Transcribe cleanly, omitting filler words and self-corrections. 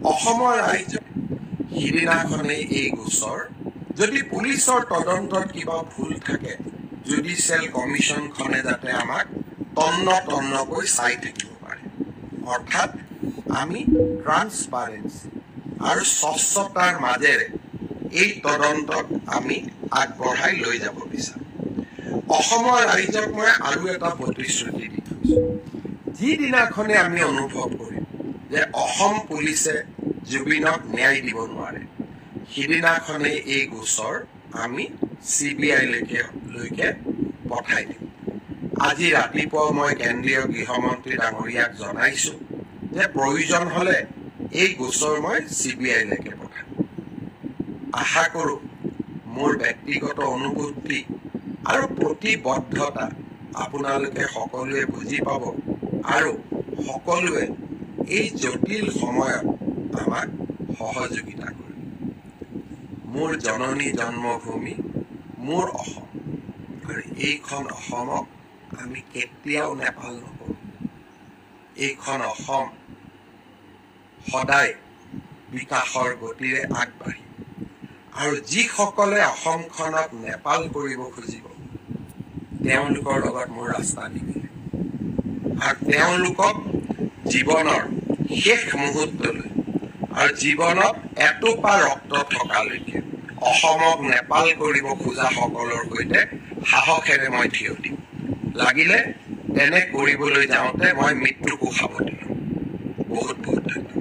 অসমৰ ৰাইজ সিদিনাখনেই এই গোচৰ যদি পুলিচৰ তদন্তত কিবা ভুল থাকে জুডিচিয়েল কমিশ্যনখনে যাতে আমাক তন্নকৈ চাই থাকিব পাৰে অৰ্থাৎ আমি ট্ৰান্সপাৰেন্সি আৰু স্বচ্ছতাৰ মাজেৰে এই তদন্তক আমি আগবঢ়াই লৈ যাব বিচাৰোঁ অসমৰ ৰাইজক মই আৰু এটা প্ৰতিশ্ৰুতি দি থৈছোঁ যিদিনাখনে আমি অনুভৱ কৰিম যে অসম পুলিচে জুবিনক ন্যায় দিব নোৱাৰে সিদিনাখনেই এই গোচৰ আমি CBI লৈকে পঠাই দিম আজি ৰাতিপুৱা মই কেন্দ্ৰীয় গৃহমন্ত্ৰী ডাঙৰীয়াক জনাইছোঁ যে প্ৰয়োজন হ'লে এই গোচৰ মই CBI লৈকে পঠাম আশা কৰোঁ মোৰ ব্যক্তিগত অনুভূতি আৰু প্ৰতিবদ্ধতা আপোনালোকে সকলোৱে বুজি পাব আৰু সকলোৱে এই জটিল সময়ত আমাক সহযোগিতা কৰিব মোৰ জননী জন্মভূমি মোৰ অসম আৰু এইখন অসমক আমি কেতিয়াও নেপাল নকৰোঁ এইখন অসম সদায় বিকাশৰ গতিৰে আগবাঢ়ি আৰু যিসকলে অসমখনক নেপাল কৰিব খুজিব তেওঁলোকৰ লগত মোৰ ৰাস্তা নিমিলে আৰু তেওঁলোকক জীৱনৰ শেষ মুহূৰ্তলৈ আৰু জীৱনত এটোপা ৰক্ত থকালৈকে অসমক নেপাল কৰিব খোজা সকলৰ সৈতে সাহসেৰে মই থিয় দিম লাগিলে তেনে কৰিবলৈ যাওঁতে মই মৃত্যুকো সাৱটি ল'ম বহুত বহুত ধন্যবাদ